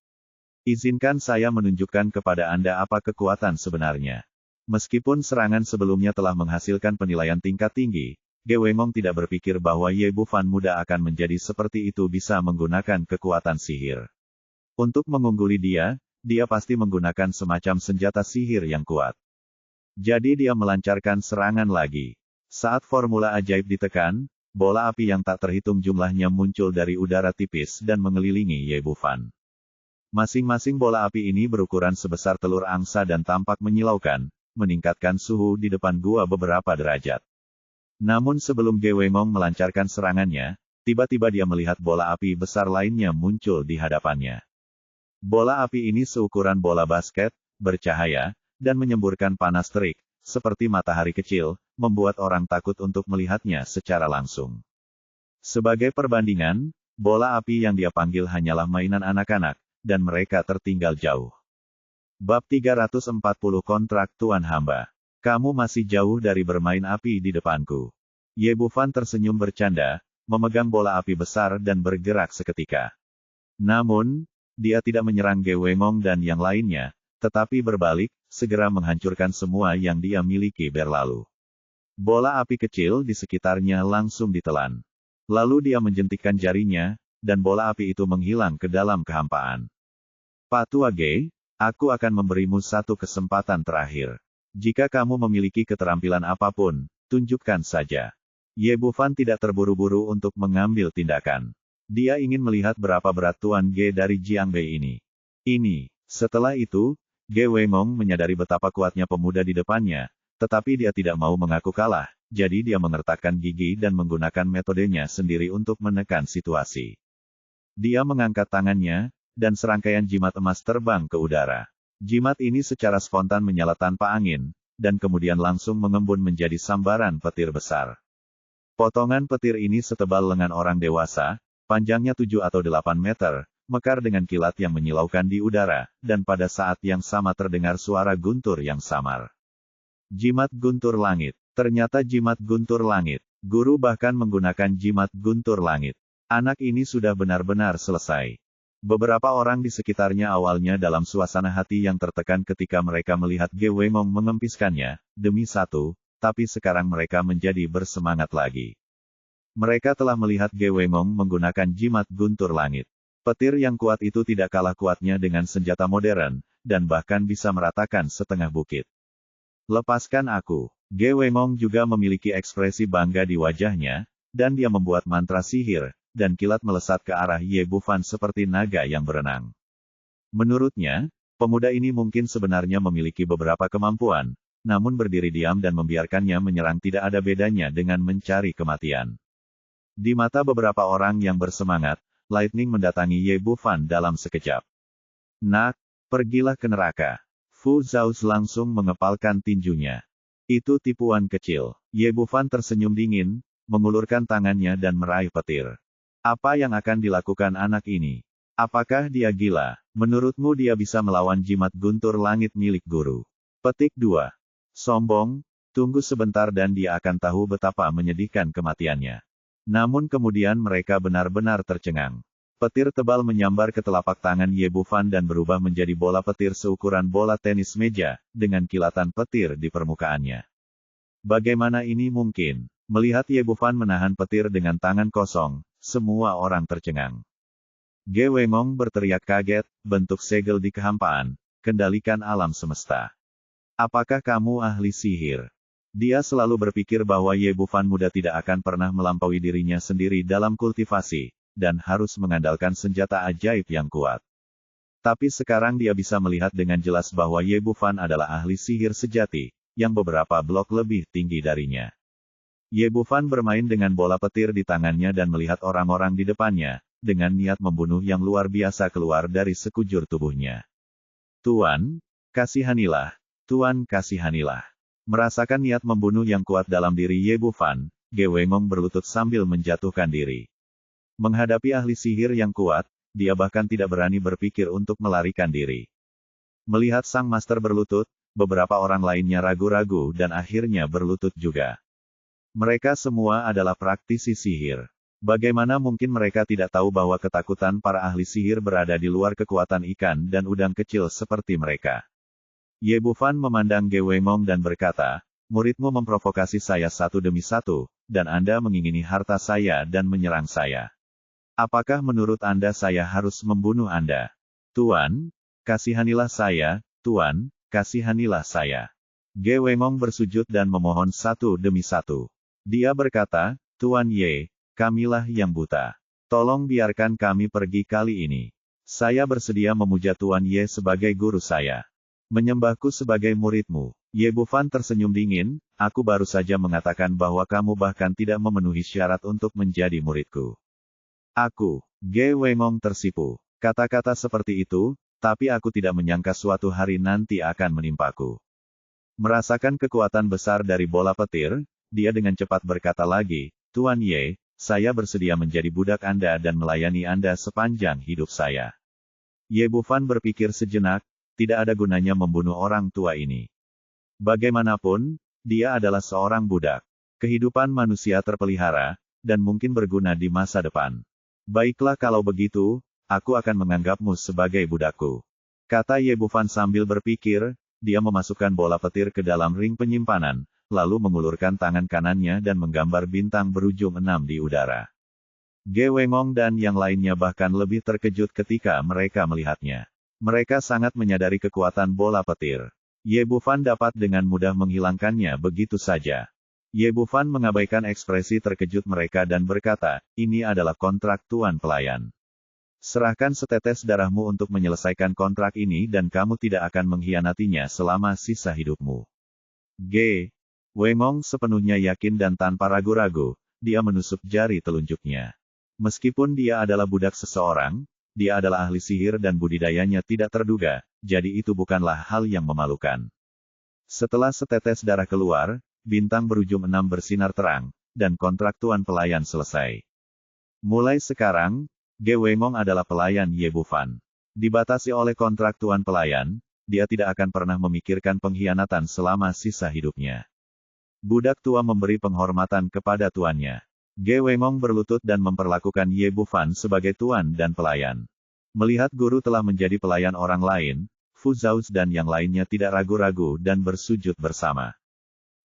Izinkan saya menunjukkan kepada Anda apa kekuatan sebenarnya. Meskipun serangan sebelumnya telah menghasilkan penilaian tingkat tinggi, Ge Wengong tidak berpikir bahwa Ye Bufan muda akan menjadi seperti itu bisa menggunakan kekuatan sihir. Untuk mengungguli dia pasti menggunakan semacam senjata sihir yang kuat. Jadi dia melancarkan serangan lagi. Saat formula ajaib ditekan, bola api yang tak terhitung jumlahnya muncul dari udara tipis dan mengelilingi Ye Bufan. Masing-masing bola api ini berukuran sebesar telur angsa dan tampak menyilaukan, meningkatkan suhu di depan gua beberapa derajat. Namun sebelum Ge Wengong melancarkan serangannya, tiba-tiba dia melihat bola api besar lainnya muncul di hadapannya. Bola api ini seukuran bola basket, bercahaya, dan menyemburkan panas terik, seperti matahari kecil, membuat orang takut untuk melihatnya secara langsung. Sebagai perbandingan, bola api yang dia panggil hanyalah mainan anak-anak, dan mereka tertinggal jauh. Bab 340 Kontrak Tuan Hamba. Kamu masih jauh dari bermain api di depanku. Ye Bufan tersenyum bercanda, memegang bola api besar dan bergerak seketika. Namun, dia tidak menyerang Ge Wengong dan yang lainnya, tetapi berbalik, segera menghancurkan semua yang dia miliki berlalu. Bola api kecil di sekitarnya langsung ditelan. Lalu dia menjentikkan jarinya, dan bola api itu menghilang ke dalam kehampaan. Pak Tua Ge, aku akan memberimu satu kesempatan terakhir. Jika kamu memiliki keterampilan apapun, tunjukkan saja. Ye Bufan tidak terburu-buru untuk mengambil tindakan. Dia ingin melihat berapa berat Tuan Ge dari Jiangbei ini. Setelah itu, Ge Wengong menyadari betapa kuatnya pemuda di depannya, tetapi dia tidak mau mengaku kalah, jadi dia mengertakkan gigi dan menggunakan metodenya sendiri untuk menekan situasi. Dia mengangkat tangannya, dan serangkaian jimat emas terbang ke udara. Jimat ini secara spontan menyala tanpa angin, dan kemudian langsung mengembun menjadi sambaran petir besar. Potongan petir ini setebal lengan orang dewasa, panjangnya 7 atau 8 meter, mekar dengan kilat yang menyilaukan di udara, dan pada saat yang sama terdengar suara guntur yang samar. Jimat guntur langit. Ternyata jimat guntur langit. Guru bahkan menggunakan jimat guntur langit. Anak ini sudah benar-benar selesai. Beberapa orang di sekitarnya awalnya dalam suasana hati yang tertekan ketika mereka melihat Ge Wengong mengempiskannya, demi satu, tapi sekarang mereka menjadi bersemangat lagi. Mereka telah melihat Ge Wengong menggunakan jimat guntur langit. Petir yang kuat itu tidak kalah kuatnya dengan senjata modern, dan bahkan bisa meratakan setengah bukit. Lepaskan aku. Ge Wengong juga memiliki ekspresi bangga di wajahnya, dan dia membuat mantra sihir, dan kilat melesat ke arah Ye Bufan seperti naga yang berenang. Menurutnya, pemuda ini mungkin sebenarnya memiliki beberapa kemampuan, namun berdiri diam dan membiarkannya menyerang tidak ada bedanya dengan mencari kematian. Di mata beberapa orang yang bersemangat, Lightning mendatangi Ye Bufan dalam sekejap. Nak, pergilah ke neraka. Fu Zhaoz langsung mengepalkan tinjunya. Itu tipuan kecil. Ye Bufan tersenyum dingin, mengulurkan tangannya dan meraih petir. Apa yang akan dilakukan anak ini? Apakah dia gila? Menurutmu dia bisa melawan jimat guntur langit milik guru? Petik 2. Sombong, tunggu sebentar dan dia akan tahu betapa menyedihkan kematiannya. Namun kemudian mereka benar-benar tercengang. Petir tebal menyambar ke telapak tangan Ye Bufan dan berubah menjadi bola petir seukuran bola tenis meja, dengan kilatan petir di permukaannya. Bagaimana ini mungkin? Melihat Ye Bufan menahan petir dengan tangan kosong, semua orang tercengang. Ge Wengong berteriak kaget, bentuk segel di kehampaan, kendalikan alam semesta. Apakah kamu ahli sihir? Dia selalu berpikir bahwa Ye Bufan muda tidak akan pernah melampaui dirinya sendiri dalam kultivasi, dan harus mengandalkan senjata ajaib yang kuat. Tapi sekarang dia bisa melihat dengan jelas bahwa Ye Bufan adalah ahli sihir sejati, yang beberapa blok lebih tinggi darinya. Ye Bufan bermain dengan bola petir di tangannya dan melihat orang-orang di depannya, dengan niat membunuh yang luar biasa keluar dari sekujur tubuhnya. Tuan, kasihanilah. Tuan, kasihanilah. Merasakan niat membunuh yang kuat dalam diri Ye Bufan, Ge Wengong berlutut sambil menjatuhkan diri. Menghadapi ahli sihir yang kuat, dia bahkan tidak berani berpikir untuk melarikan diri. Melihat sang master berlutut, beberapa orang lainnya ragu-ragu dan akhirnya berlutut juga. Mereka semua adalah praktisi sihir. Bagaimana mungkin mereka tidak tahu bahwa ketakutan para ahli sihir berada di luar kekuatan ikan dan udang kecil seperti mereka? Ye Bufan memandang Ge Wengong dan berkata, muridmu memprovokasi saya satu demi satu, dan Anda mengingini harta saya dan menyerang saya. Apakah menurut Anda saya harus membunuh Anda? Tuan, kasihanilah saya, Tuan, kasihanilah saya. Ge Wengong bersujud dan memohon satu demi satu. Dia berkata, Tuan Ye, kamilah yang buta. Tolong biarkan kami pergi kali ini. Saya bersedia memuja Tuan Ye sebagai guru saya. Menyembahku sebagai muridmu. Ye Bufan tersenyum dingin, aku baru saja mengatakan bahwa kamu bahkan tidak memenuhi syarat untuk menjadi muridku. Aku, Ge Wengong tersipu. Kata-kata seperti itu, tapi aku tidak menyangka suatu hari nanti akan menimpaku. Merasakan kekuatan besar dari bola petir, dia dengan cepat berkata lagi, Tuan Ye, saya bersedia menjadi budak Anda dan melayani Anda sepanjang hidup saya. Ye Bufan berpikir sejenak, tidak ada gunanya membunuh orang tua ini. Bagaimanapun, dia adalah seorang budak. Kehidupan manusia terpelihara, dan mungkin berguna di masa depan. Baiklah kalau begitu, aku akan menganggapmu sebagai budakku. Kata Ye Bufan sambil berpikir, dia memasukkan bola petir ke dalam ring penyimpanan, lalu mengulurkan tangan kanannya dan menggambar bintang berujung 6 di udara. Ge Wengong dan yang lainnya bahkan lebih terkejut ketika mereka melihatnya. Mereka sangat menyadari kekuatan bola petir. Ye Bufan dapat dengan mudah menghilangkannya begitu saja. Ye Bufan mengabaikan ekspresi terkejut mereka dan berkata, ini adalah kontrak Tuan Pelayan. Serahkan setetes darahmu untuk menyelesaikan kontrak ini dan kamu tidak akan mengkhianatinya selama sisa hidupmu. Ge Wengong sepenuhnya yakin dan tanpa ragu-ragu, dia menusuk jari telunjuknya. Meskipun dia adalah budak seseorang, dia adalah ahli sihir dan budidayanya tidak terduga, jadi itu bukanlah hal yang memalukan. Setelah setetes darah keluar, bintang berujung 6 bersinar terang, dan kontrak Tuan Pelayan selesai. Mulai sekarang, Ge Wengong adalah pelayan Ye Bufan. Dibatasi oleh kontrak Tuan Pelayan, dia tidak akan pernah memikirkan pengkhianatan selama sisa hidupnya. Budak tua memberi penghormatan kepada tuannya. Ge Wengong berlutut dan memperlakukan Ye Bufan sebagai tuan dan pelayan. Melihat guru telah menjadi pelayan orang lain, Fu Zhaoz dan yang lainnya tidak ragu-ragu dan bersujud bersama.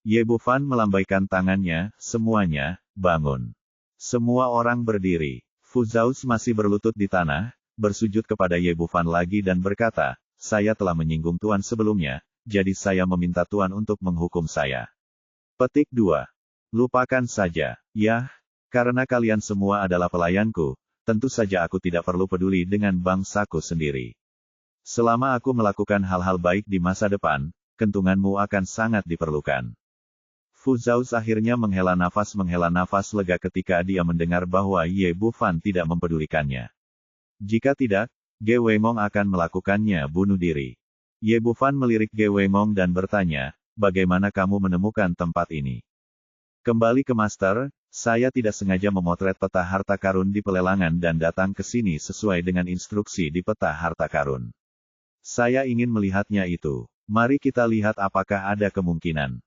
Ye Bufan melambaikan tangannya, semuanya, bangun. Semua orang berdiri. Fu Zhaoz masih berlutut di tanah, bersujud kepada Ye Bufan lagi dan berkata, saya telah menyinggung tuan sebelumnya, jadi saya meminta tuan untuk menghukum saya. Petik 2. Lupakan saja. Yah, karena kalian semua adalah pelayanku, tentu saja aku tidak perlu peduli dengan bangsaku sendiri. Selama aku melakukan hal-hal baik di masa depan, kentunganmu akan sangat diperlukan. Fu Zhaoz akhirnya menghela nafas lega ketika dia mendengar bahwa Ye Bufan tidak mempedulikannya. Jika tidak, Ge Wengong akan melakukannya bunuh diri. Ye Bufan melirik Ge Wengong dan bertanya, bagaimana kamu menemukan tempat ini? Kembali ke Master, saya tidak sengaja memotret peta harta karun di pelelangan dan datang ke sini sesuai dengan instruksi di peta harta karun. Saya ingin melihatnya itu. Mari kita lihat apakah ada kemungkinan.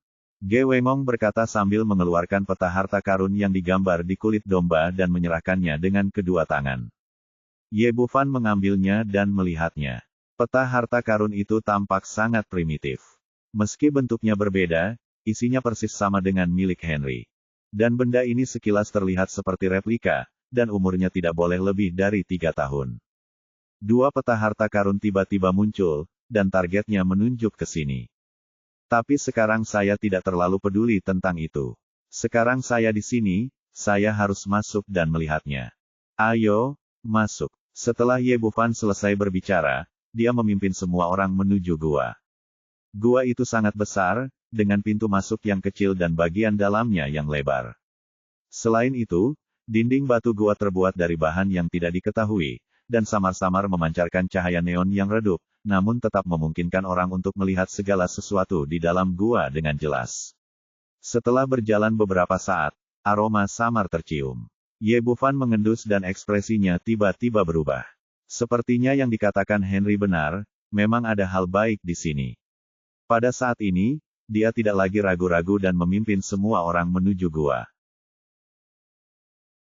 Ge Wengong berkata sambil mengeluarkan peta harta karun yang digambar di kulit domba dan menyerahkannya dengan kedua tangan. Ye Bufan mengambilnya dan melihatnya. Peta harta karun itu tampak sangat primitif. Meski bentuknya berbeda, isinya persis sama dengan milik Henry. Dan benda ini sekilas terlihat seperti replika, dan umurnya tidak boleh lebih dari 3 tahun. 2 peta harta karun tiba-tiba muncul, dan targetnya menunjuk ke sini. Tapi sekarang saya tidak terlalu peduli tentang itu. Sekarang saya di sini, saya harus masuk dan melihatnya. Ayo, masuk. Setelah Ye Bufan selesai berbicara, dia memimpin semua orang menuju gua. Gua itu sangat besar, dengan pintu masuk yang kecil dan bagian dalamnya yang lebar. Selain itu, dinding batu gua terbuat dari bahan yang tidak diketahui, dan samar-samar memancarkan cahaya neon yang redup, namun tetap memungkinkan orang untuk melihat segala sesuatu di dalam gua dengan jelas. Setelah berjalan beberapa saat, aroma samar tercium. Ye Bufan mengendus dan ekspresinya tiba-tiba berubah. Sepertinya yang dikatakan Henry benar, memang ada hal baik di sini. Pada saat ini, dia tidak lagi ragu-ragu dan memimpin semua orang menuju gua.